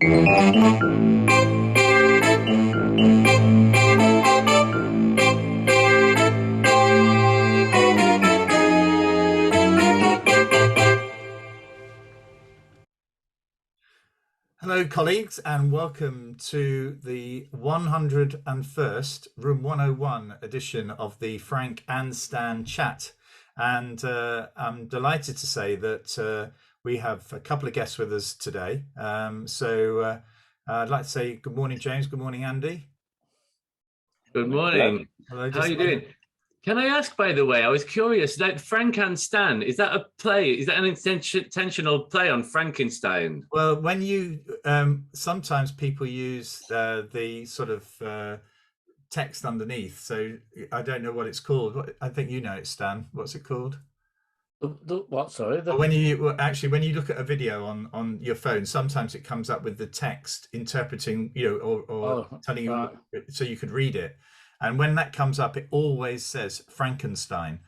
Hello, colleagues, and welcome to the 101st Room 101 edition of the Frank and Stan chat. And I'm delighted to say that we have a couple of guests with us today. I'd like to say good morning, James. Good morning, Andy. Good morning. Hello. How are you doing? Can I ask, by the way, I was curious, that Frank and Stan, is that a play? Is that an intentional play on Frankenstein? Well, when you sometimes people use the sort of text underneath, so I don't know what it's called. I think you know it, Stan. What's it called? What? Sorry. When you look at a video on your phone, sometimes it comes up with the text interpreting, or telling you so you could read it. And when that comes up, it always says Frankenstein.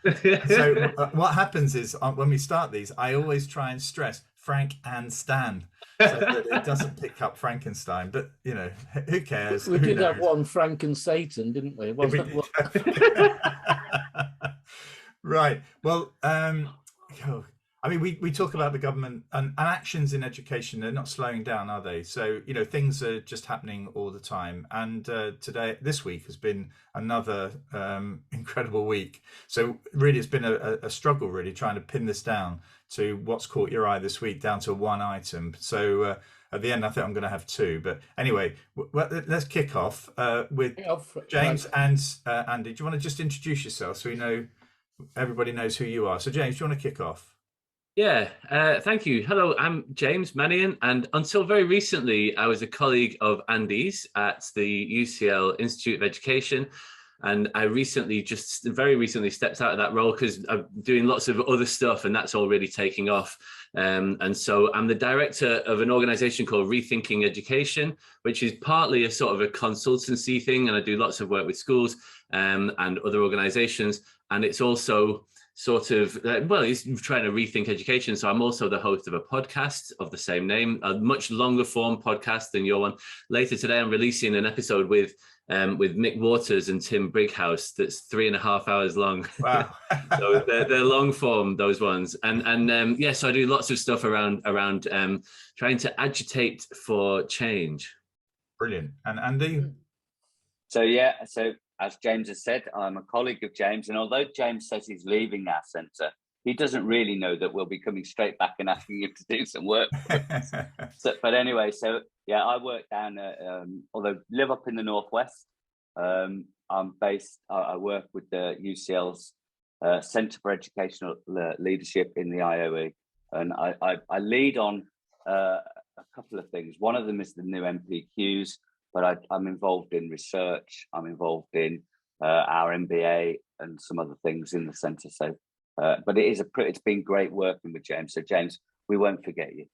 So what happens is when we start these, I always try and stress Frank and Stan so that it doesn't pick up Frankenstein. But, who cares? We did have one Frank and Satan, didn't we? Right. Well, we talk about the government and actions in education. They're not slowing down, are they? So, things are just happening all the time. And this week has been another incredible week. So really, it's been a struggle, really, trying to pin this down to what's caught your eye this week, down to one item. So at the end, I think I'm going to have two. But anyway, let's kick off with James and Andy. Do you want to just introduce yourself so everybody knows who you are? So James, do you want to kick off? Yeah, thank you. Hello, I'm James Mannion, and until very recently, I was a colleague of Andy's at the UCL Institute of Education. And I very recently stepped out of that role because I'm doing lots of other stuff, and that's all really taking off. And so I'm the director of an organization called Rethinking Education, which is partly a sort of a consultancy thing. And I do lots of work with schools and other organizations. And it's also sort of, he's trying to rethink education. So I'm also the host of a podcast of the same name, a much longer form podcast than your one. Later today, I'm releasing an episode with Mick Waters and Tim Brighouse that's 3.5 hours long. Wow. So they're long form, those ones. And so I do lots of stuff around trying to agitate for change. Brilliant. And Andy? So as James has said, I'm a colleague of James, and although James says he's leaving our centre, he doesn't really know that we'll be coming straight back and asking him to do some work. But anyway, I work down although live up in the northwest. I work with the UCL's Centre for Educational Leadership in the IOE, and I lead on a couple of things. One of them is the new MPQs. But I'm involved in research. I'm involved in our MBA and some other things in the centre. So, but it's been great working with James. So, James, we won't forget you.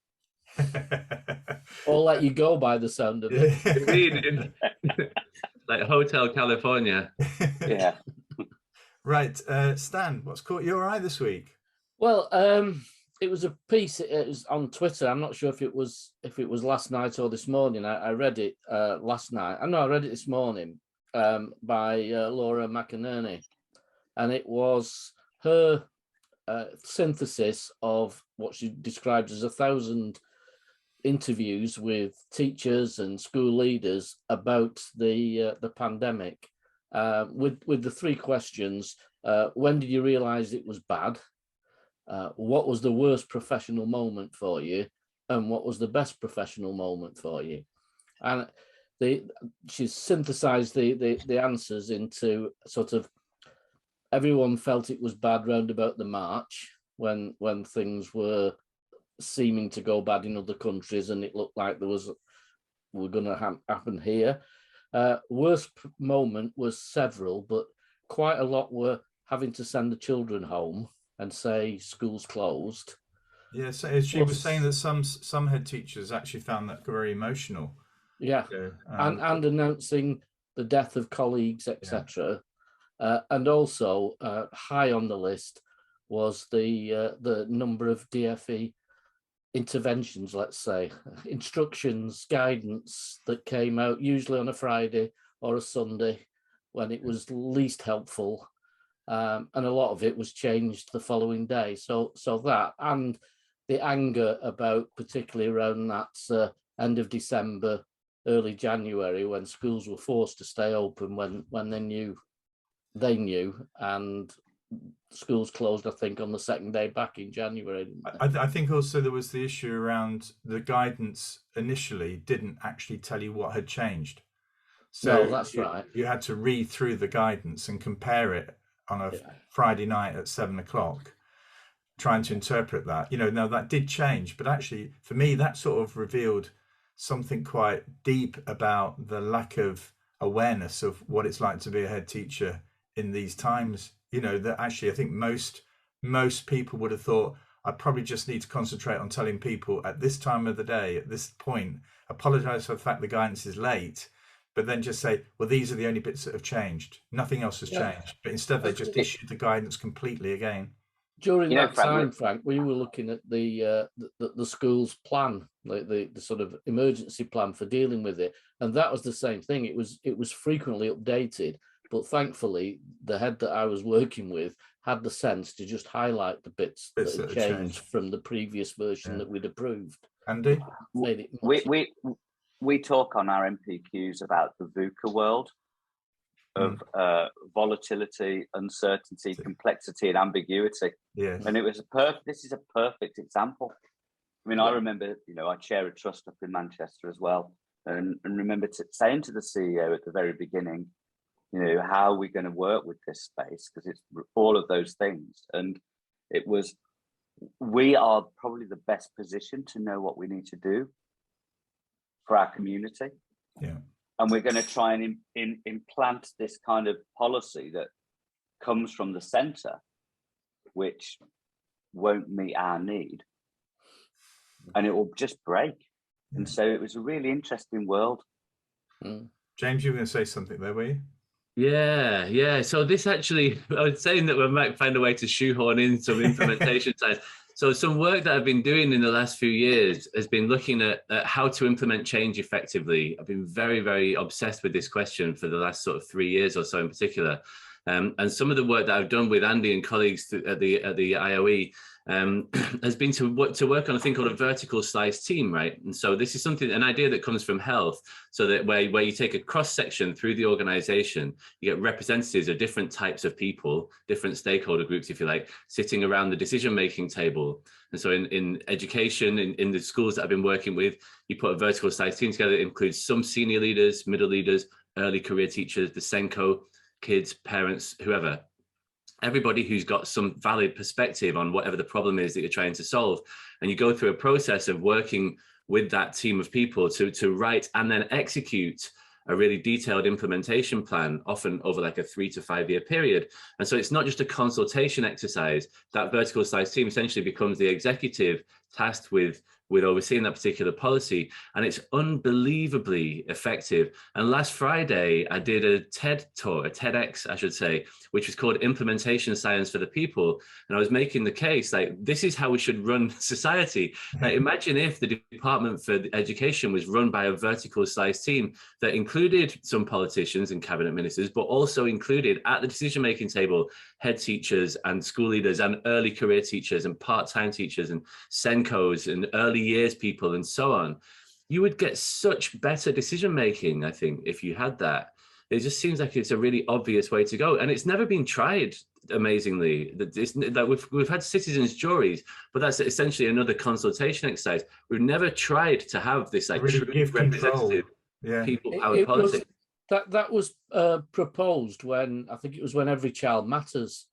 I'll let you go by the sound of it. Like Hotel California. Yeah. Right, Stan, what's caught your eye this week? Well, it was a piece. It was on Twitter. I'm not sure if it was last night or this morning. I read it last night. I read it this morning by Laura McInerney, and it was her synthesis of what she describes as 1,000 interviews with teachers and school leaders about the pandemic, with the three questions: when did you realise it was bad? What was the worst professional moment for you, and what was the best professional moment for you? And she's synthesized the answers into sort of, everyone felt it was bad round about the March when things were seeming to go bad in other countries, and it looked like were going to happen here. Worst moment was several, but quite a lot were having to send the children home and say schools closed. Yeah, so she was saying that some head teachers actually found that very emotional. Yeah, and announcing the death of colleagues, etc. Yeah. And also high on the list was the number of DFE interventions, let's say, instructions, guidance that came out usually on a Friday or a Sunday when it was least helpful. And a lot of it was changed the following day. So that, and the anger about, particularly around that end of December, early January, when schools were forced to stay open when they knew, and schools closed, I think, on the second day back in January. I think also there was the issue around the guidance initially didn't actually tell you what had changed. So no, that's right. You had to read through the guidance and compare it on a Friday night at 7 o'clock, trying to interpret that. Now that did change, but actually for me, that sort of revealed something quite deep about the lack of awareness of what it's like to be a head teacher in these times. That actually I think most people would have thought, I probably just need to concentrate on telling people at this time of the day, at this point, apologize for the fact the guidance is late, but then just say, well, these are the only bits that have changed. Nothing else has changed. But instead, they just issued the guidance completely again. During that time, Frank, we were looking at the school's plan, the sort of emergency plan for dealing with it, and that was the same thing. It was frequently updated, but thankfully, the head that I was working with had the sense to just highlight the bits that had changed from the previous version that we'd approved. Andy, we talk on our MPQs about the VUCA world of volatility, uncertainty, complexity, and ambiguity. Yes. And it was this is a perfect example. I mean, I remember, I chair a trust up in Manchester as well, and remember saying to the CEO at the very beginning, how are we going to work with this space? Because it's all of those things. And it was, we are probably the best position to know what we need to do for our community. Yeah. And we're going to try and implant this kind of policy that comes from the centre, which won't meet our need. And it will just break. Yeah. And so it was a really interesting world. James, you were going to say something there, were you? Yeah. So this actually, I was saying that we might find a way to shoehorn in some implementation science. So some work that I've been doing in the last few years has been looking at how to implement change effectively. I've been very, very obsessed with this question for the last sort of 3 years or so in particular. And some of the work that I've done with Andy and colleagues at the IOE has been to work on a thing called a vertical slice team, right? And so this is an idea that comes from health, so that where you take a cross section through the organization, you get representatives of different types of people, different stakeholder groups, if you like, sitting around the decision-making table. And so in education, in the schools that I've been working with, you put a vertical slice team together. It includes some senior leaders, middle leaders, early career teachers, the Senko, kids, parents, whoever. Everybody who's got some valid perspective on whatever the problem is that you're trying to solve. And you go through a process of working with that team of people to write and then execute a really detailed implementation plan, often over like a 3 to 5 year period. And so it's not just a consultation exercise. That vertical slice team essentially becomes the executive tasked with overseeing that particular policy. And it's unbelievably effective. And last Friday, I did a TED talk, a TEDx, I should say, which was called Implementation Science for the People. And I was making the case, like, this is how we should run society. Like, imagine if the Department for Education was run by a vertical slice team that included some politicians and cabinet ministers, but also included at the decision-making table, head teachers and school leaders and early career teachers and part-time teachers and Senkos and early years people and so on. You would get such better decision making, I think, if you had that. It just seems like it's a really obvious way to go, and it's never been tried. Amazingly, that we've had citizens juries, but that's essentially another consultation exercise. We've never tried to have this like really true representative people-powered politics. That was proposed when, I think it was when Every Child Matters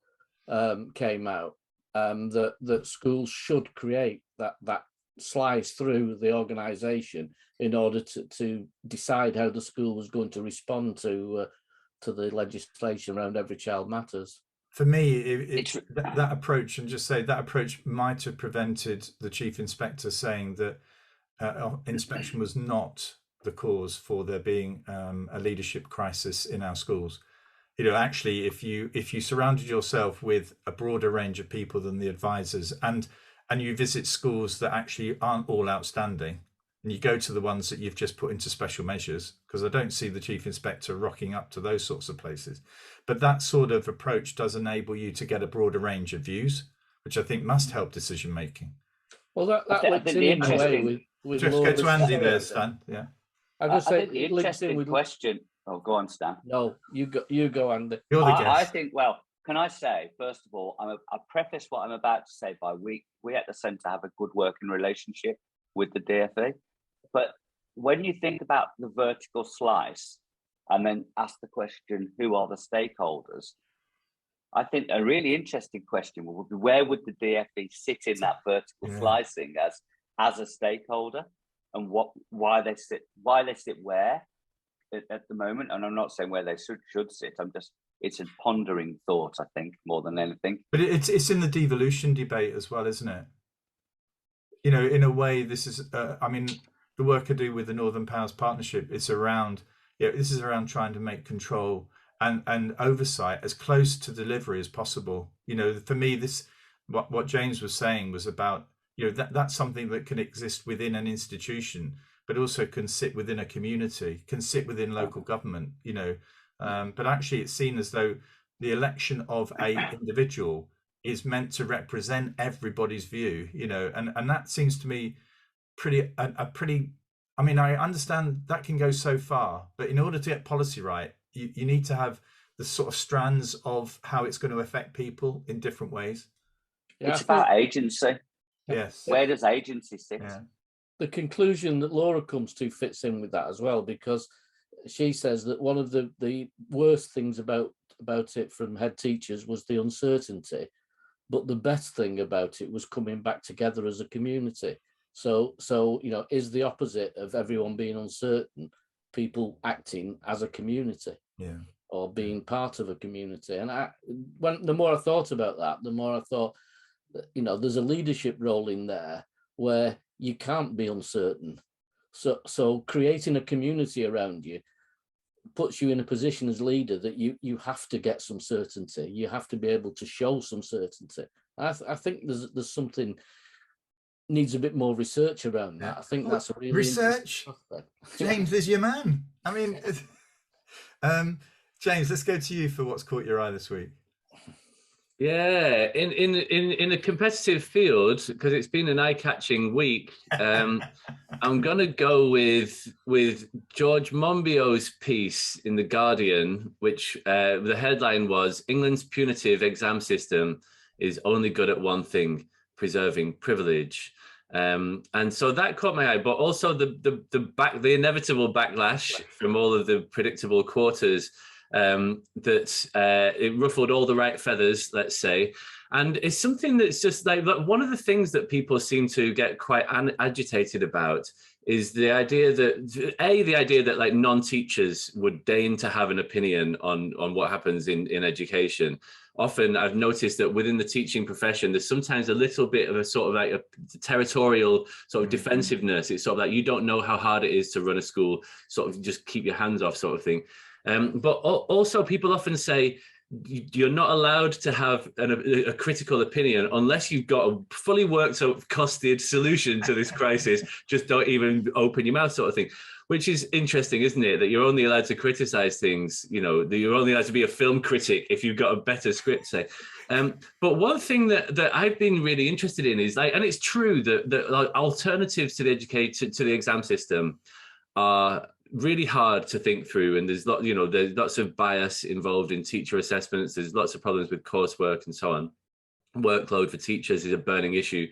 came out, that schools should create that slice through the organisation in order to decide how the school was going to respond to the legislation around Every Child Matters. For me, that approach, and just say that approach might have prevented the chief inspector saying that inspection was not the cause for there being a leadership crisis in our schools. Actually, if you surrounded yourself with a broader range of people than the advisors, and and you visit schools that actually aren't all outstanding, and you go to the ones that you've just put into special measures, because I don't see the chief inspector rocking up to those sorts of places. But that sort of approach does enable you to get a broader range of views, which I think must help decision making. Well, that I links think the in a way interesting- with Just go Laura's to Andy there, story. Stan. Yeah. I I just say think the it links in interesting with question. Oh, go on, Stan. No, you go, Andy. You're the I guest. think, well, can I say, first of all, I preface what I'm about to say by we at the centre have a good working relationship with the DfE. But when you think about the vertical slice and then ask the question, who are the stakeholders? I think a really interesting question would be, where would the DfE sit in that vertical slicing as a stakeholder, and why they sit where at the moment? And I'm not saying where they should sit. It's a pondering thought, I think, more than anything. But it's in the devolution debate as well, isn't it? You know, in a way, this is, I mean, the work I do with the Northern Powers Partnership, it's around, this is around trying to make control and oversight as close to delivery as possible. You know, for me, what James was saying was about, that's something that can exist within an institution, but also can sit within a community, can sit within local government, but actually it's seen as though the election of a individual is meant to represent everybody's view, and that seems to me pretty, I mean, I understand that can go so far, but in order to get policy right, you need to have the sort of strands of how it's going to affect people in different ways. Yeah, it's about agency. Yes. Where does agency sit? Yeah. The conclusion that Laura comes to fits in with that as well, because she says that one of the worst things about it from head teachers was the uncertainty, but the best thing about it was coming back together as a community. So is the opposite of everyone being uncertain, people acting as a community, or being part of a community. And the more I thought about that, the more I thought that, there's a leadership role in there where you can't be uncertain. So creating a community around you puts you in a position as leader that you have to get some certainty. You have to be able to show some certainty. I think there's something needs a bit more research around that. I think that's a really research. James is your man. I mean, James, let's go to you for what's caught your eye this week. Yeah, in a competitive field, because it's been an eye-catching week, I'm gonna go with George Monbiot's piece in The Guardian, which the headline was "England's punitive exam system is only good at one thing: preserving privilege." And so that caught my eye, but also the inevitable backlash from all of the predictable quarters. It ruffled all the right feathers, let's say, and it's something that's just like one of the things that people seem to get quite agitated about is the idea that like non-teachers would deign to have an opinion on what happens in education. Often I've noticed that within the teaching profession, there's sometimes a little bit of a sort of like a territorial sort of defensiveness. It's sort of like, you don't know how hard it is to run a school, sort of just keep your hands off sort of thing. But also people often say you're not allowed to have a critical opinion unless you've got a fully worked out costed solution to this crisis. Just don't even open your mouth sort of thing, which is interesting, isn't it? That you're only allowed to criticize things, that you're only allowed to be a film critic if you've got a better script, say. But one thing that I've been really interested in is and it's true that like, alternatives to the exam system are really hard to think through, and there's lots of bias involved in teacher assessments. There's lots of problems with coursework and so on. Workload for teachers is a burning issue,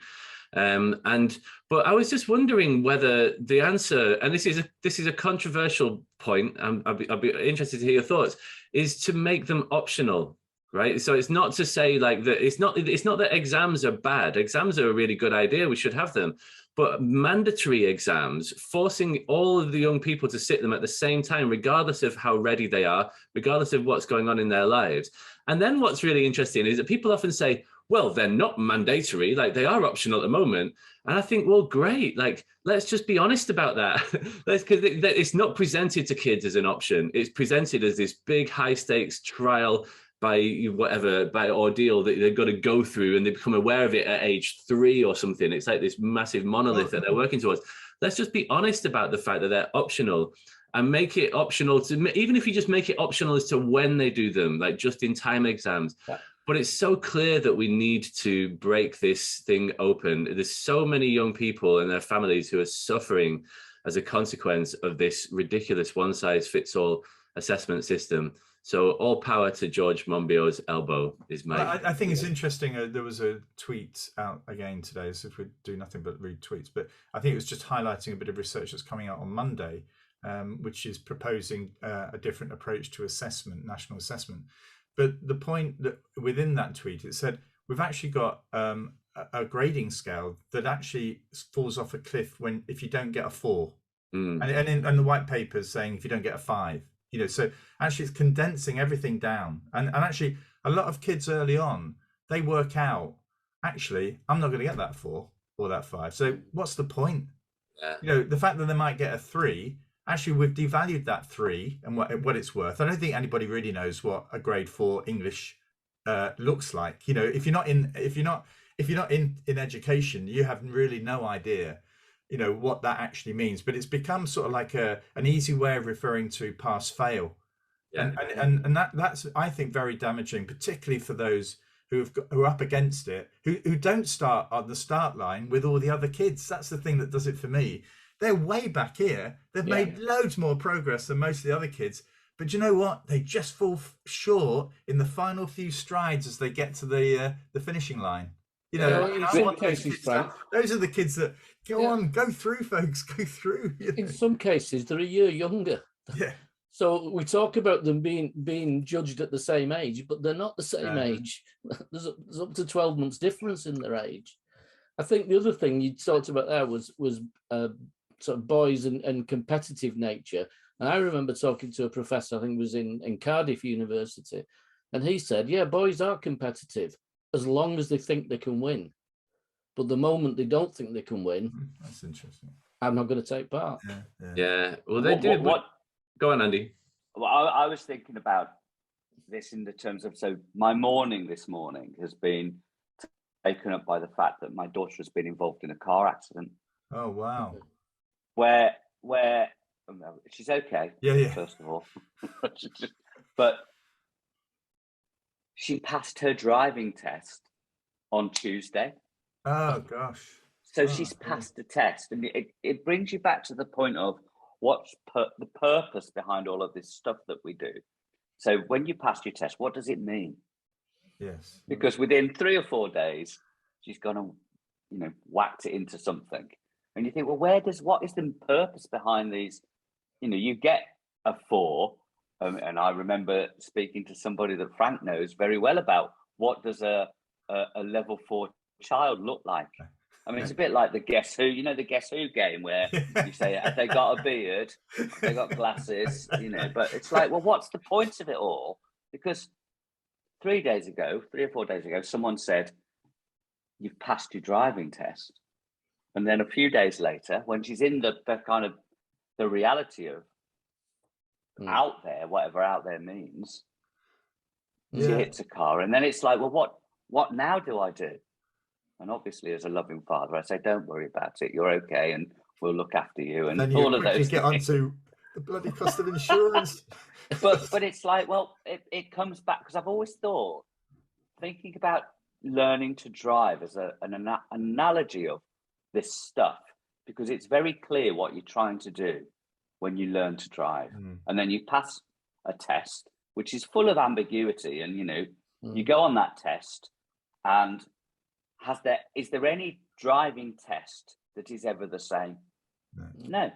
but I was just wondering whether the answer, and this is a controversial point, I'll be interested to hear your thoughts, is to make them optional. Right, so it's not to say like that. It's not that exams are bad. Exams are a really good idea. We should have them, but mandatory exams, forcing all of the young people to sit them at the same time, regardless of how ready they are, regardless of what's going on in their lives. And then what's really interesting is that people often say, well, they're not mandatory, like they are optional at the moment. And I think, well, great, like, let's just be honest about that. Because it's not presented to kids as an option. It's presented as this big high stakes trial by ordeal that they've got to go through, and they become aware of it at age 3 or something. It's like this massive monolith that they're working towards. Let's just be honest about the fact that they're optional, and make it optional to, even if you just make it optional as to when they do them, like just in time exams. Yeah. But it's so clear that we need to break this thing open. There's so many young people and their families who are suffering as a consequence of this ridiculous one-size-fits-all assessment system. So all power to George Monbiot's elbow is my... I think it's interesting. There was a tweet out again today, as if we do nothing but read tweets, but I think it was just highlighting a bit of research that's coming out on Monday, which is proposing a different approach to assessment, national assessment. But the point that within that tweet, it said, we've actually got a grading scale that actually falls off a cliff if you don't get a 4. And the white paper is saying if you don't get a 5. So actually it's condensing everything down. And actually a lot of kids early on, they work out, actually, I'm not going to get that 4 or that 5. So what's the point? Yeah. The fact that they might get a 3, actually we've devalued that 3 and what it's worth. I don't think anybody really knows what a grade 4 English looks like. If you're not in education, you have really no idea what that actually means. But it's become sort of like an easy way of referring to pass fail. Yeah. And that's, I think, very damaging, particularly for those who are up against it, who don't start on the start line with all the other kids. That's the thing that does it for me. They're way back here. They've made loads more progress than most of the other kids. But you know what? They just fall short in the final few strides as they get to the finishing line. In some cases, Frank, those are the kids that go on, go through, folks, go through. In some cases, they're a year younger. Yeah. So we talk about them being judged at the same age, but they're not the same age. There's up to 12 months difference in their age. I think the other thing you talked about there was sort of boys and competitive nature. And I remember talking to a professor, I think it was in Cardiff University, and he said, yeah, boys are competitive as long as they think they can win. But the moment they don't think they can win, that's interesting. I'm not going to take part. Yeah. Well, they do. Go on, Andy. Well, I was thinking about this in the terms of, so my morning this morning has been taken up by the fact that my daughter has been involved in a car accident. Oh, wow. Where she's okay. Yeah. First of all, but she passed her driving test on Tuesday. Oh gosh. So she's passed the test, and it brings you back to the point of what's the purpose behind all of this stuff that we do. So when you pass your test, what does it mean? Yes. Because within 3 or 4 days, she's gonna, whacked it into something, and you think, well, what is the purpose behind these? You get a 4, and I remember speaking to somebody that Frank knows very well about what does a level 4 child look like. I mean, it's a bit like the Guess Who, the Guess Who game where you say, have they got a beard? Have they got glasses? But it's like, well, what's the point of it all? Because 3 or 4 days ago, someone said, you've passed your driving test. And then a few days later, when she's in the kind of the reality of out there, whatever out there means, she hits a car. And then it's like, well, what now do I do? And obviously, as a loving father, I say, don't worry about it. You're okay, and we'll look after you. And then all of those. Get onto the bloody cost of insurance. but it's like, well, it comes back, because I've always thought, thinking about learning to drive as an analogy of this stuff, because it's very clear what you're trying to do when you learn to drive, and then you pass a test, which is full of ambiguity, and you go on that test, and is there any driving test that is ever the same? No,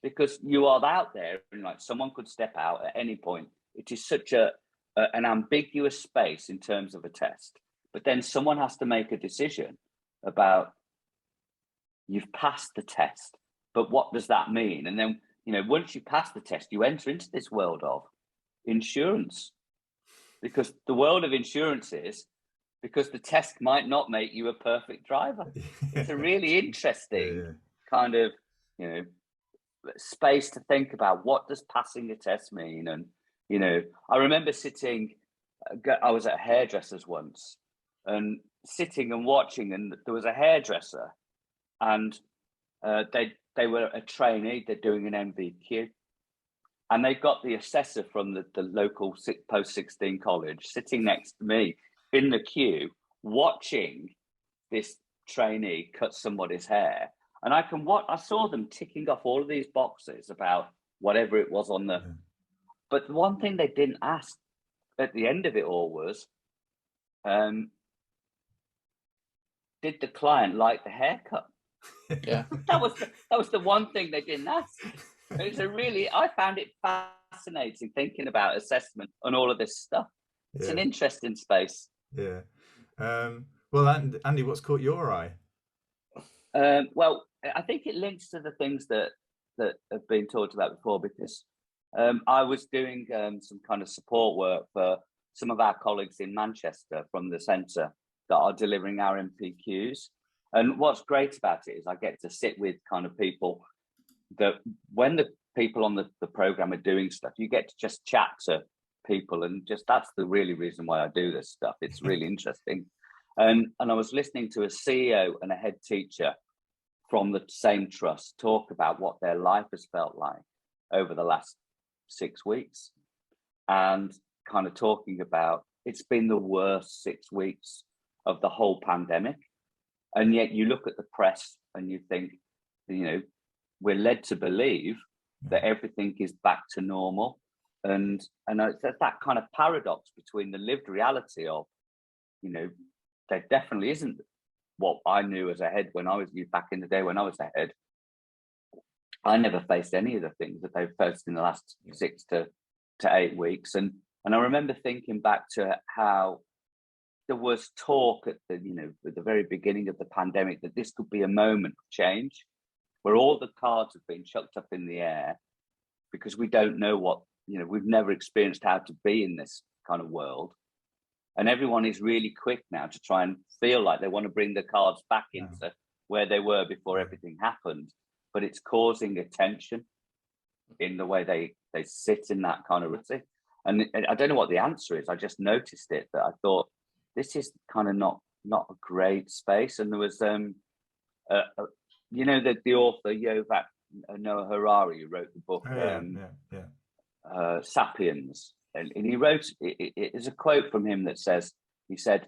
because you are out there, and like someone could step out at any point. It is such an ambiguous space in terms of a test. But then someone has to make a decision about, you've passed the test, but what does that mean? And then, once you pass the test, you enter into this world of insurance, because the world of insurance is, because the test might not make you a perfect driver. It's a really interesting kind of, space to think about. What does passing a test mean? And, I remember sitting I was at a hairdresser's once and sitting and watching, and there was a hairdresser, and they were a trainee. They're doing an MVQ, and they got the assessor from the local post-16 college sitting next to me in the queue, watching this trainee cut somebody's hair. And I saw them ticking off all of these boxes about whatever it was on the. But the one thing they didn't ask at the end of it all was, did the client like the haircut? Yeah. that was the one thing they didn't ask. I found it fascinating thinking about assessment and all of this stuff. It's an interesting space. Yeah. Well, Andy, what's caught your eye? Well, I think it links to the things that have been talked about before, because I was doing some kind of support work for some of our colleagues in Manchester from the centre that are delivering our MPQs. And what's great about it is I get to sit with kind of people that when the people on the programme are doing stuff, you get to just chat to people, and just that's the really reason why I do this stuff. It's really interesting. And I was listening to a CEO and a head teacher from the same trust talk about what their life has felt like over the last 6 weeks, and kind of talking about it's been the worst 6 weeks of the whole pandemic. And yet you look at the press and you think, we're led to believe that everything is back to normal. And it's that kind of paradox between the lived reality of, there definitely isn't what I knew as a head when I was back in the day when I was a head. I never faced any of the things that they've faced in the last 6 to 8 weeks. And I remember thinking back to how there was talk at the very beginning of the pandemic that this could be a moment of change, where all the cards have been chucked up in the air because we don't know what, we've never experienced how to be in this kind of world. And everyone is really quick now to try and feel like they want to bring the cards back into where they were before everything happened. But it's causing a tension in the way they sit in that kind of routine. And I don't know what the answer is. I just noticed it, that I thought, this is kind of not a great space. And there was, the author Yuval Noah Harari, who wrote the book Sapiens, and he wrote, there's a quote from him that says, he said,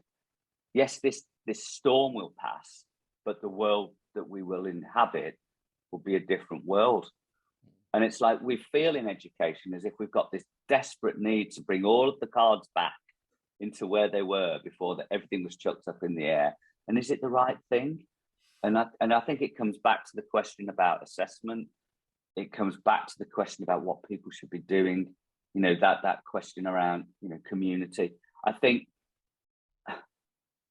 yes, this storm will pass, but the world that we will inhabit will be a different world. And it's like we feel in education as if we've got this desperate need to bring all of the cards back into where they were before that everything was chucked up in the air. And is it the right thing? And I think it comes back to the question about assessment. It comes back to the question about what people should be doing, that question around, community. I think,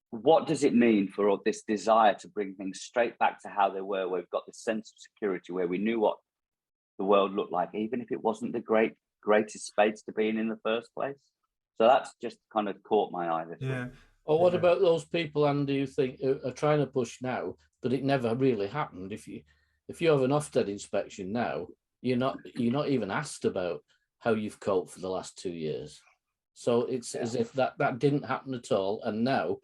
what does it mean for all this desire to bring things straight back to how they were, where we've got this sense of security, where we knew what the world looked like, even if it wasn't the greatest space to be in the first place? So that's just kind of caught my eye this week. Or what about those people, Andy, you think are trying to push now, but it never really happened? If you have an Ofsted inspection now, you're not even asked about how you've coped for the last 2 years. So it's as if that didn't happen at all. And now,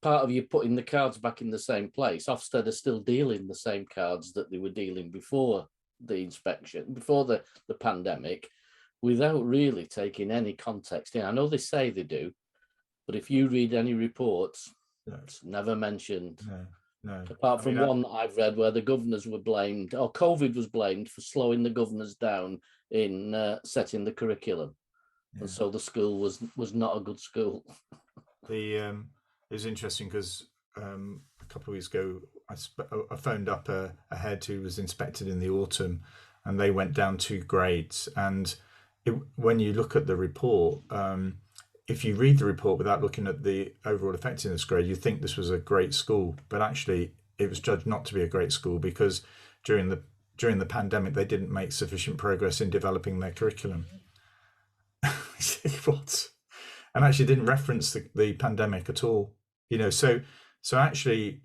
part of you putting the cards back in the same place, Ofsted are still dealing the same cards that they were dealing before the inspection, before the pandemic, without really taking any context in. I know they say they do, but if you read any reports, it's never mentioned. No. Apart from one that I've read where the governors were blamed, or COVID was blamed for slowing the governors down in setting the curriculum. And so the school was not a good school. It was interesting because a couple of weeks ago, I phoned up a head who was inspected in the autumn, and they went down 2 grades. And when you look at the report, if you read the report without looking at the overall effectiveness grade, you think this was a great school, but actually it was judged not to be a great school because during the pandemic they didn't make sufficient progress in developing their curriculum. What? And actually didn't reference the pandemic at all. So actually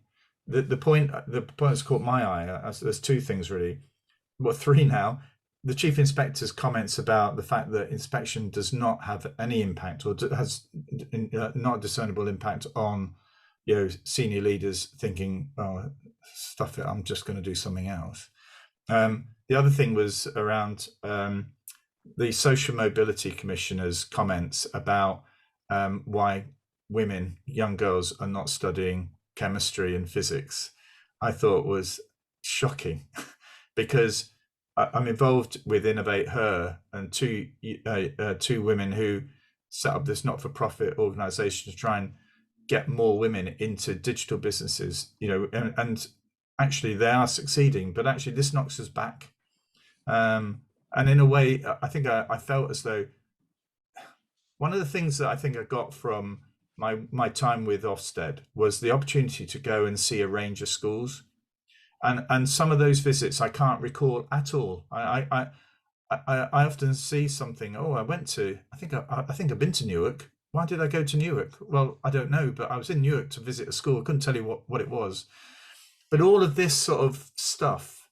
the point that's caught my eye, there's 2 things really. Well, 3 now. the chief inspector's comments about the fact that inspection does not have any impact, or has not a discernible impact on, senior leaders thinking, oh, stuff it, I'm just going to do something else. The other thing was around the Social Mobility Commissioner's comments about why women, young girls, are not studying chemistry and physics. I thought was shocking because I'm involved with Innovate Her, and two women who set up this not-for-profit organisation to try and get more women into digital businesses, and actually they are succeeding, but actually this knocks us back. And in a way, I think I felt as though one of the things that I think I got from my time with Ofsted was the opportunity to go and see a range of schools. And some of those visits I can't recall at all. I often see something. Oh, I think I've been to Newark. Why did I go to Newark? Well, I don't know, but I was in Newark to visit a school. I couldn't tell you what it was. But all of this sort of stuff,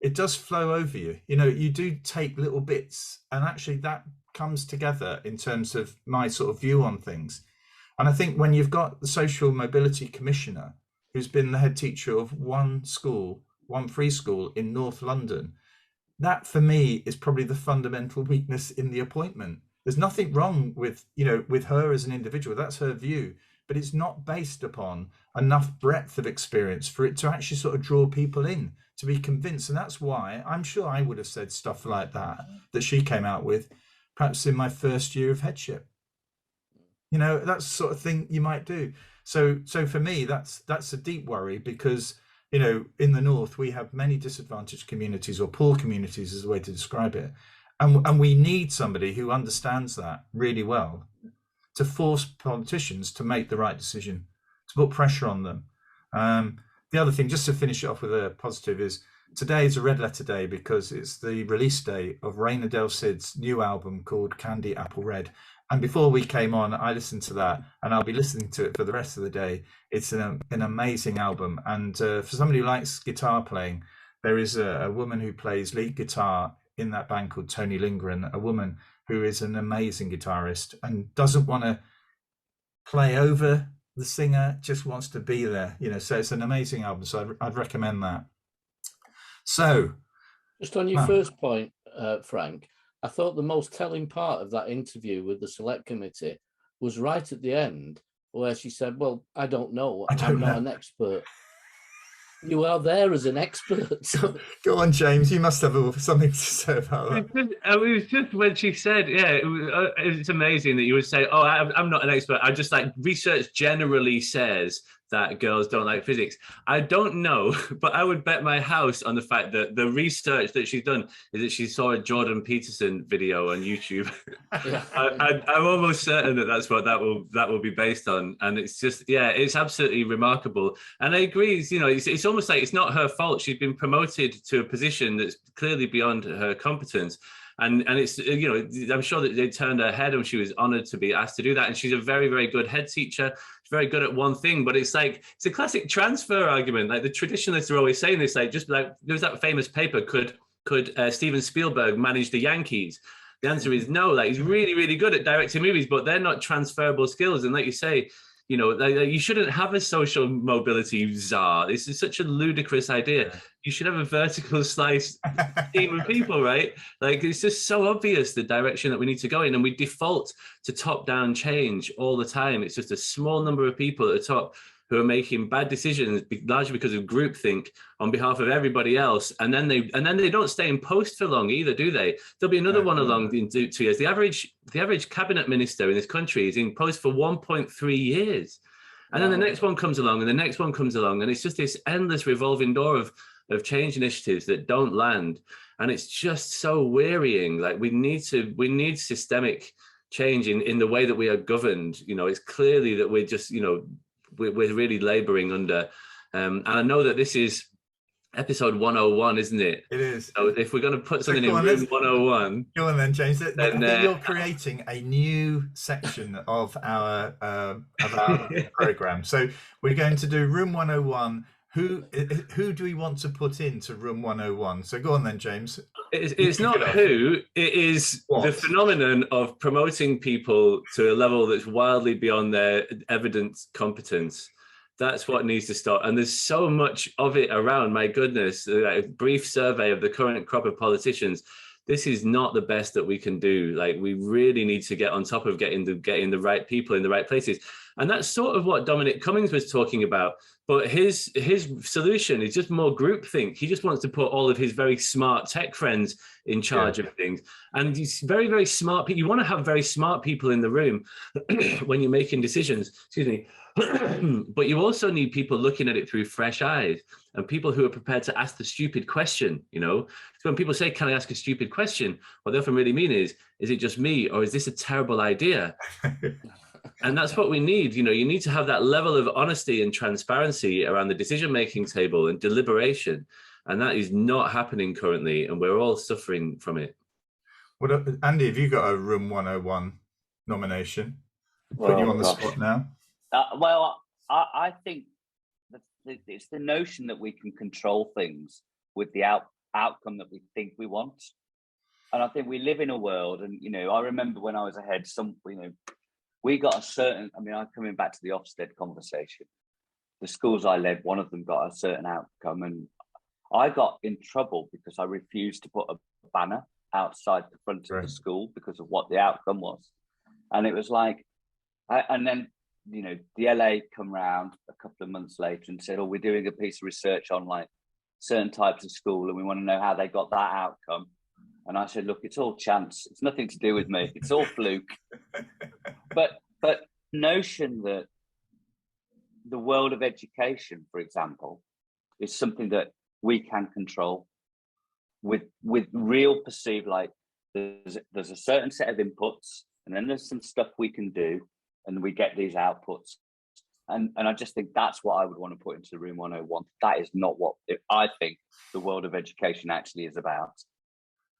it does flow over you. You do take little bits, and actually that comes together in terms of my sort of view on things. And I think when you've got the Social Mobility Commissioner, who's been the head teacher of one free school in North London, that for me is probably the fundamental weakness in the appointment. There's nothing wrong with her as an individual. That's her view, but it's not based upon enough breadth of experience for it to actually sort of draw people in to be convinced. And that's why I'm sure I would have said stuff like that she came out with, perhaps in my first year of headship. That's the sort of thing you might do. So for me, that's a deep worry, because in the North we have many disadvantaged communities, or poor communities is the way to describe it, and we need somebody who understands that really well to force politicians to make the right decision, to put pressure on them. The other thing, just to finish it off with a positive, is today is a red letter day because it's the release day of Reina Del Cid's new album called Candy Apple Red. And before we came on, I listened to that, and I'll be listening to it for the rest of the day. It's an amazing album. And for somebody who likes guitar playing, there is a woman who plays lead guitar in that band called Tony Lindgren, a woman who is an amazing guitarist and doesn't want to play over the singer, just wants to be there. So it's an amazing album. So I'd recommend that. So, just on your first point, Frank, I thought the most telling part of that interview with the select committee was right at the end, where she said, well, I don't know. I'm not an expert. You are there as an expert. Go on, James. You must have something to say about that. It was just when she said, it's amazing that you would say, oh, I'm not an expert. I just research generally says that girls don't like physics. I don't know, but I would bet my house on the fact that the research that she's done is that she saw a Jordan Peterson video on YouTube. Yeah. I'm almost certain that that's what that will be based on. And it's just, it's absolutely remarkable. And I agree, it's almost like it's not her fault. She's been promoted to a position that's clearly beyond her competence. And it's, I'm sure that they turned her head and she was honored to be asked to do that. And she's a very, very good head teacher. She's very good at one thing, but it's a classic transfer argument. Like the traditionalists are always saying this, just like there's that famous paper, could Steven Spielberg manage the Yankees? The answer is no. He's really, really good at directing movies, but they're not transferable skills. And like you say, you shouldn't have a social mobility czar. This is such a ludicrous idea. You should have a vertical slice team of people, right? It's just so obvious the direction that we need to go in, and we default to top-down change all the time. It's just a small number of people at the top who are making bad decisions, largely because of groupthink on behalf of everybody else, and then they don't stay in post for long either, do they? There'll be another one along in 2 years. The average cabinet minister in this country is in post for 1.3 years, and then the next one comes along, and the next one comes along, and it's just this endless revolving door of change initiatives that don't land, and it's just so wearying. We need systemic change in the way that we are governed. It's clearly that we're just we're really laboring under, and I know that this is episode 101, isn't it? It is. So if we're going to put something in room 101, go on then, James. I think you're creating a new section of our program. So we're going to do room 101. who do we want to put into room 101? So go on then, James. It's not who, it is what? The phenomenon of promoting people to a level that's wildly beyond their evident competence. That's what needs to stop. And there's so much of it around, my goodness, a brief survey of the current crop of politicians. This is not the best that we can do. Like, we really need to get on top of getting the right people in the right places. And that's sort of what Dominic Cummings was talking about. But his solution is just more groupthink. He just wants to put all of his very smart tech friends in charge of things. And he's very, very smart. You want to have very smart people in the room when you're making decisions. Excuse me. But you also need people looking at it through fresh eyes, and people who are prepared to ask the stupid question. So when people say, "Can I ask a stupid question?" what they often really mean is it just me, or is this a terrible idea? And that's what we need. You need to have that level of honesty and transparency around the decision-making table and deliberation. And that is not happening currently. And we're all suffering from it. What, Andy, have you got a Room 101 nomination? Putting you on the spot now. Well, I think it's the notion that we can control things with the outcome that we think we want. And I think we live in a world, and, I remember when I was ahead, we got a certain, I'm coming back to the Ofsted conversation. The schools I led, one of them got a certain outcome, and I got in trouble because I refused to put a banner outside the front of the school because of what the outcome was. And it was like, and then, the LA come round a couple of months later and said, we're doing a piece of research on like certain types of school, and we want to know how they got that outcome. And I said, look, it's all chance. It's nothing to do with me. It's all fluke. But notion that the world of education, for example, is something that we can control with real perceived, like there's a certain set of inputs, and then there's some stuff we can do, and we get these outputs. And I just think that's what I would want to put into Room 101. That is not what I think the world of education actually is about.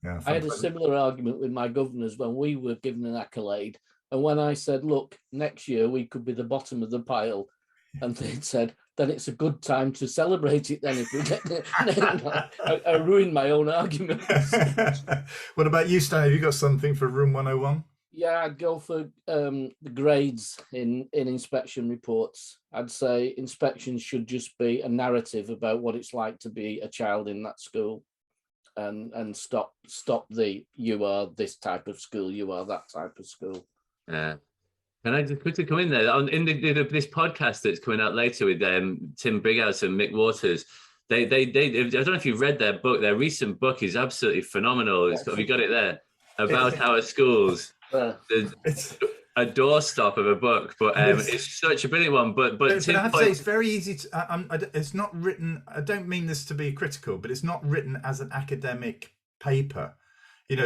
Yeah, I had a similar argument with my governors when we were given an accolade. And when I said, look, next year we could be the bottom of the pile, and they'd said, then it's a good time to celebrate it then if we get it. I ruined my own argument. What about you, Stan? Have you got something for Room 101? Yeah, I'd go for the grades in inspection reports. I'd say inspections should just be a narrative about what it's like to be a child in that school. And stop the you are this type of school, you are that type of school. Yeah. Can I just quickly come in there? In this podcast that's coming out later with Tim Brighouse and Mick Waters, they I don't know if you've read their book. Their recent book is absolutely phenomenal. Have you got it there? About our schools. It's a doorstop of a book, but it's such a brilliant one. But I have to say, it's very easy to. It's not written. I don't mean this to be critical, but it's not written as an academic paper.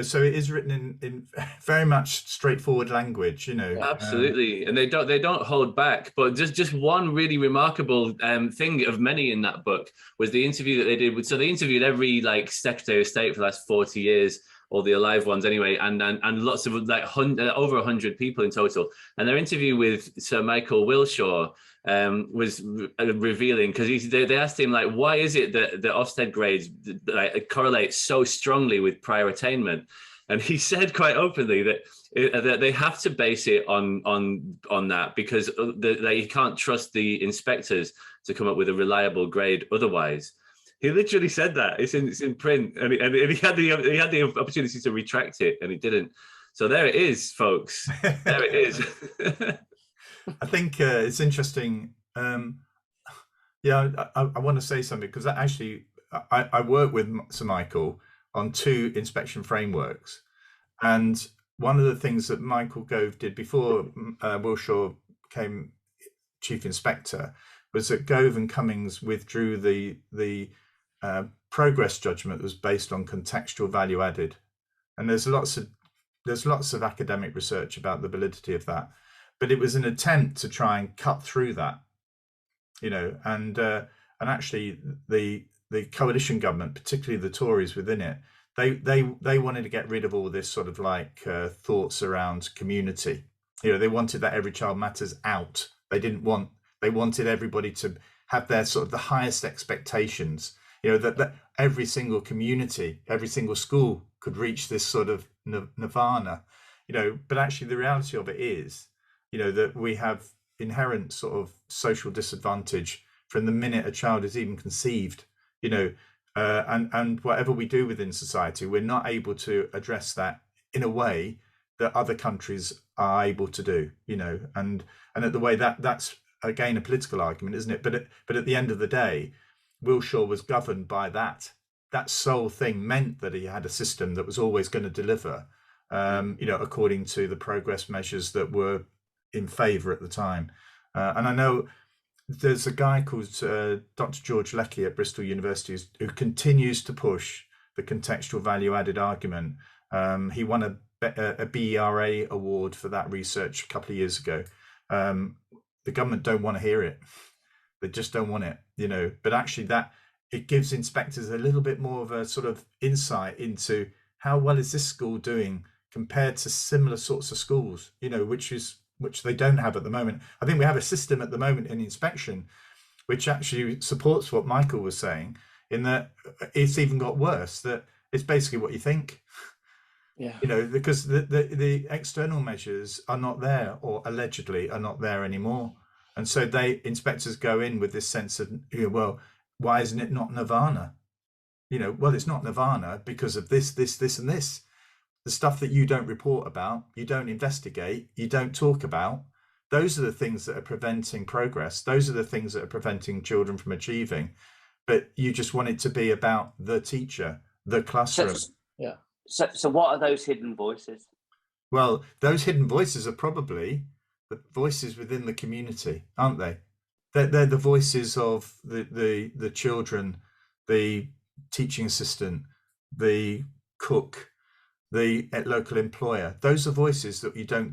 So it is written in very much straightforward language. Absolutely, and they don't hold back. But just one really remarkable thing of many in that book was the interview that they did. So they interviewed every Secretary of State for the last 40 years. All the alive ones anyway, and lots of over 100 people in total. And their interview with Sir Michael Wilshaw was revealing, because they asked him, why is it that the Ofsted grades correlate so strongly with prior attainment? And he said quite openly that they have to base it on that, because they can't trust the inspectors to come up with a reliable grade otherwise. He literally said that. It's in print, and he had the opportunity to retract it, and he didn't. So there it is, folks. There it is. I think it's interesting. I want to say something, because actually I work with Sir Michael on 2 inspection frameworks, and one of the things that Michael Gove did before Wilshaw became chief inspector was that Gove and Cummings withdrew the progress judgment that was based on contextual value added, and there's lots of academic research about the validity of that, but it was an attempt to try and cut through that, and actually the coalition government, particularly the Tories within it, they wanted to get rid of all this sort of thoughts around community. They wanted that every child matters out. They wanted everybody to have their sort of the highest expectations, that every single community, every single school could reach this sort of nirvana, but actually the reality of it is, that we have inherent sort of social disadvantage from the minute a child is even conceived, and whatever we do within society, we're not able to address that in a way that other countries are able to do, and at the way that's again a political argument, isn't it? But at the end of the day, Wiltshire was governed by that sole thing meant that he had a system that was always going to deliver, according to the progress measures that were in favour at the time. And I know there's a guy called Dr. George Leckie at Bristol University who continues to push the contextual value added argument. He won a BERA award for that research a couple of years ago. The government don't want to hear it. They just don't want it, but actually that it gives inspectors a little bit more of a sort of insight into how well is this school doing compared to similar sorts of schools, which they don't have at the moment. I think we have a system at the moment in inspection which actually supports what Michael was saying, in that it's even got worse, that it's basically what you think. Yeah. Because the external measures are not there, or allegedly are not there anymore. And so inspectors go in with this sense of, well, why isn't it not nirvana? Well, it's not nirvana because of this, and this. The stuff that you don't report about, you don't investigate, you don't talk about, those are the things that are preventing progress. Those are the things that are preventing children from achieving. But you just want it to be about the teacher, the classroom. So what are those hidden voices? Well, those hidden voices are probably the voices within the community, aren't they? They're the voices of the children, the teaching assistant, the cook, the local employer. Those are voices that you don't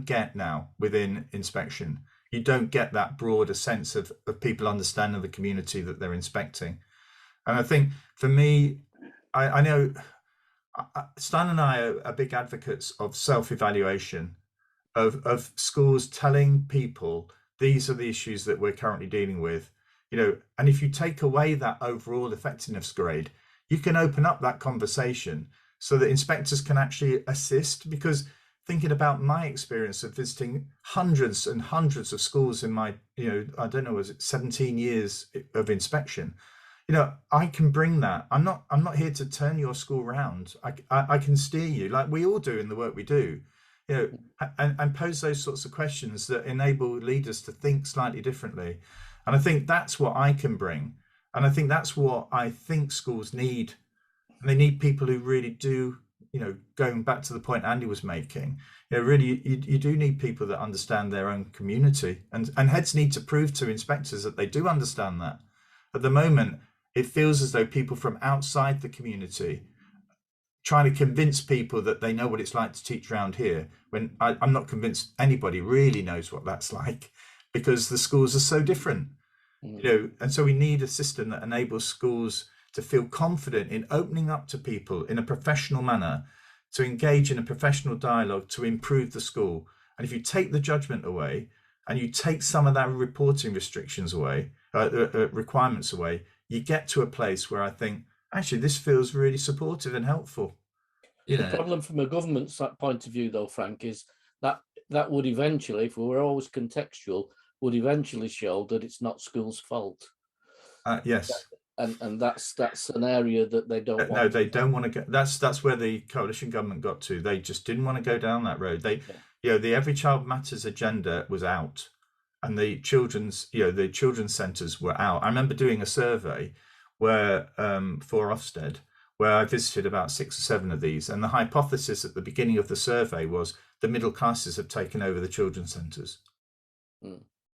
get now within inspection. You don't get that broader sense of people understanding the community that they're inspecting. And I think for me, I know Stan and I are big advocates of self-evaluation, of schools telling people these are the issues that we're currently dealing with, and if you take away that overall effectiveness grade, you can open up that conversation so that inspectors can actually assist. Because thinking about my experience of visiting hundreds and hundreds of schools in my, I don't know, was it 17 years of inspection? I can bring that. I'm not here to turn your school around. I can steer you, like we all do in the work we do, and pose those sorts of questions that enable leaders to think slightly differently. And I think that's what I can bring. And I think that's what I think schools need. And they need people who really do, going back to the point Andy was making, really, you do need people that understand their own community. And heads need to prove to inspectors that they do understand that. At the moment, it feels as though people from outside the community trying to convince people that they know what it's like to teach around here, when I'm not convinced anybody really knows what that's like, because the schools are so different. And so we need a system that enables schools to feel confident in opening up to people in a professional manner, to engage in a professional dialogue to improve the school. And if you take the judgment away and you take some of that reporting restrictions away, requirements away, you get to a place where I think, actually, this feels really supportive and helpful. The problem from a government's point of view, though, Frank, is that would eventually, if we were always contextual, would eventually show that it's not schools' fault. Yes. And that's an area that they don't want. No, they don't want to go. That's where the coalition government got to. They just didn't want to go down that road. The Every Child Matters agenda was out, and the children's centres were out. I remember doing a survey where for Ofsted, where I visited about 6 or 7 of these, and the hypothesis at the beginning of the survey was the middle classes have taken over the children's centres.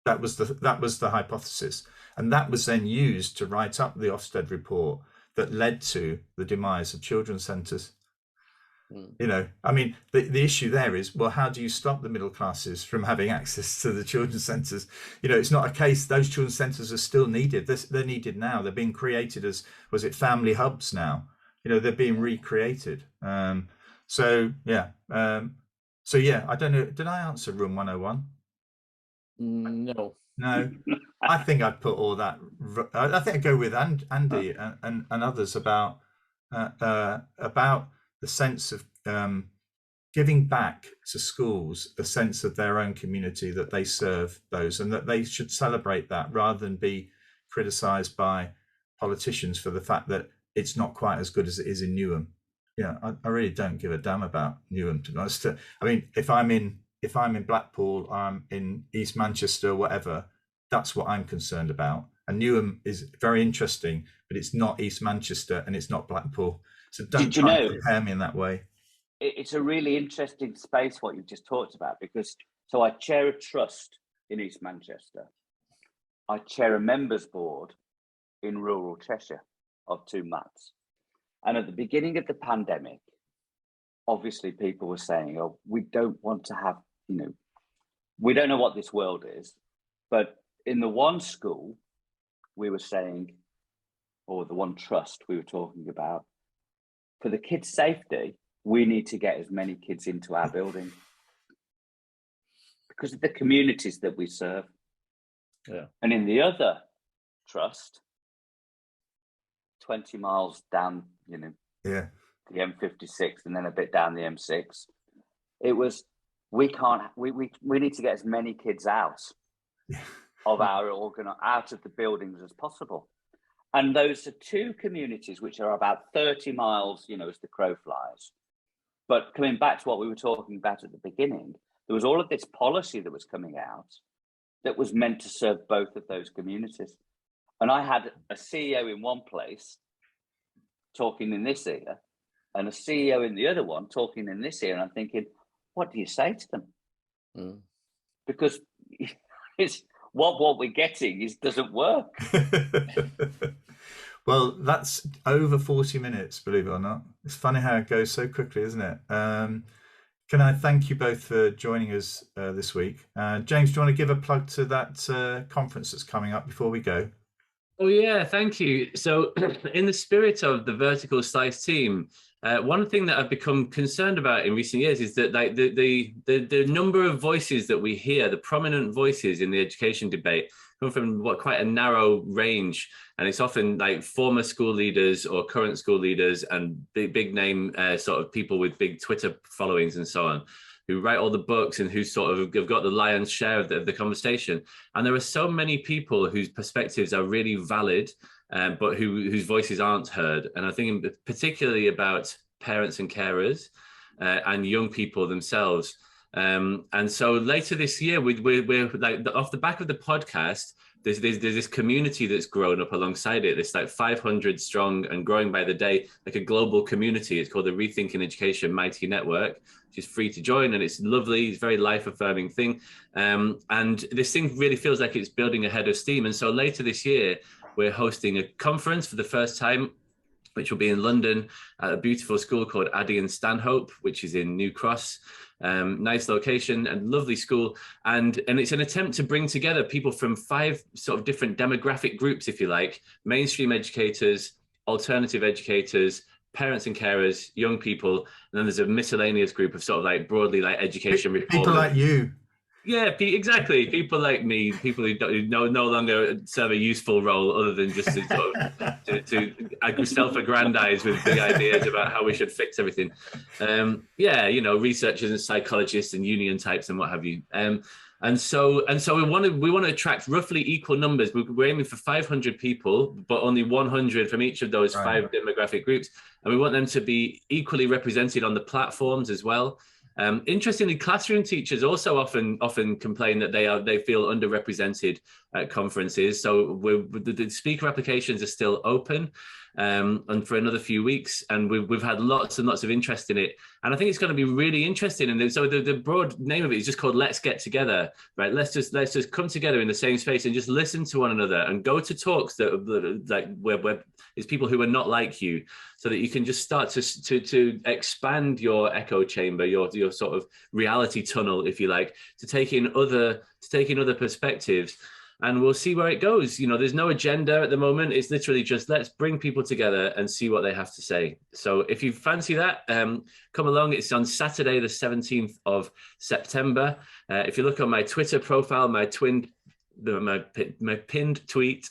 That was the hypothesis, and that was then used to write up the Ofsted report that led to the demise of children's centres. I mean, the issue there is, well, how do you stop the middle classes from having access to the children's centres? It's not a case, those children's centres are still needed. They're needed now. They're being created as, was it family hubs now? They're being recreated. So yeah, I don't know. Did I answer Room 101? No. No, I think I'd put all that. I think I'd go with Andy and others about the sense of giving back to schools a sense of their own community that they serve those, and that they should celebrate that rather than be criticised by politicians for the fact that it's not quite as good as it is in Newham. Yeah, I really don't give a damn about Newham, to be honest. I mean, if I'm in Blackpool, I'm in East Manchester, whatever, that's what I'm concerned about. And Newham is very interesting, but it's not East Manchester and it's not Blackpool. So don't try and compare me in that way. It's a really interesting space what you've just talked about, because so I chair a trust in East Manchester. I chair a members board in rural Cheshire of 2 MATs. And at the beginning of the pandemic, obviously people were saying, oh, we don't want to have, we don't know what this world is. But in the one school, we were saying, or the one trust we were talking about, for the kids' safety, we need to get as many kids into our building because of the communities that we serve. Yeah. And in the other trust, 20 miles down, the M56 and then a bit down the M6, it was, we need to get as many kids out of out of the buildings as possible. And those are 2 communities which are about 30 miles, as the crow flies. But coming back to what we were talking about at the beginning, there was all of this policy that was coming out that was meant to serve both of those communities. And I had a CEO in one place talking in this ear and a CEO in the other one talking in this ear. And I'm thinking, what do you say to them? Mm. Because it's what we're getting doesn't work. Well, that's over 40 minutes, believe it or not. It's funny how it goes so quickly, isn't it? Can I thank you both for joining us this week? James, do you want to give a plug to that conference that's coming up before we go? Oh yeah, thank you. So in the spirit of the vertical slice team, one thing that I've become concerned about in recent years is that like the number of voices that we hear, the prominent voices in the education debate, come from quite a narrow range, and it's often like former school leaders or current school leaders and big name sort of people with big Twitter followings and so on, who write all the books and who sort of have got the lion's share of the conversation. And there are so many people whose perspectives are really valid, but whose voices aren't heard. And I think particularly about parents and carers and young people themselves. And so later this year, we're like off the back of the podcast, there's this community that's grown up alongside it. It's like 500 strong and growing by the day, like a global community. It's called the Rethinking Education Mighty Network, which is free to join. And it's lovely. It's a very life-affirming thing. And this thing really feels like it's building ahead of steam. And so later this year, we're hosting a conference for the first time, which will be in London at a beautiful school called Addie and Stanhope, which is in New Cross. Nice location and lovely school. And it's an attempt to bring together people from 5 sort of different demographic groups, if you like: mainstream educators, alternative educators, parents and carers, young people. And then there's a miscellaneous group of sort of like broadly like education reform. People like you. Yeah, exactly. People like me, people who no longer serve a useful role other than just to, sort of, to self-aggrandize with big ideas about how we should fix everything. Researchers and psychologists and union types and what have you. And so we want to attract roughly equal numbers. We're aiming for 500 people, but only 100 from each of those 5 demographic groups. And we want them to be equally represented on the platforms as well. Interestingly, classroom teachers also often complain that they feel underrepresented at conferences. So the speaker applications are still open and for another few weeks, and we've had lots and lots of interest in it. And I think it's going to be really interesting. And so the broad name of it is just called Let's Get Together, right? Let's just come together in the same space and just listen to one another and go to talks that like where it's people who are not like you, so that you can just start to expand your echo chamber, your sort of reality tunnel, if you like, to take in other perspectives. And we'll see where it goes. There's no agenda at the moment. It's literally just let's bring people together and see what they have to say. So if you fancy that, come along. It's on Saturday, the 17th of September. If you look on my Twitter profile, my twin my pinned tweet.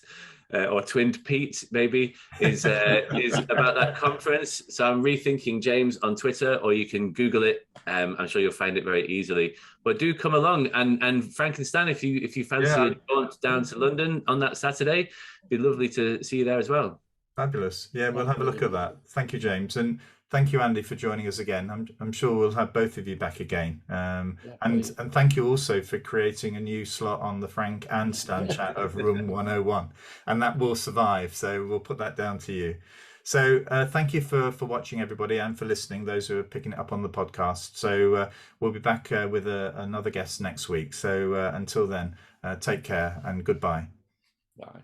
Or twinned Pete maybe is about that conference. So I'm rethinking James on Twitter, or you can Google it. I'm sure you'll find it very easily. But do come along, and Frankenstein, if you fancy a jaunt down to London on that Saturday, it'd be lovely to see you there as well. Fabulous. Yeah, we'll have a look at that. Thank you, James, and thank you, Andy, for joining us again. I'm sure we'll have both of you back again. And thank you also for creating a new slot on the Frank and Stan chat of Room 101, and that will survive. So we'll put that down to you. So thank you for watching, everybody, and for listening, those who are picking it up on the podcast. So we'll be back with another guest next week. So until then, take care and goodbye. Bye.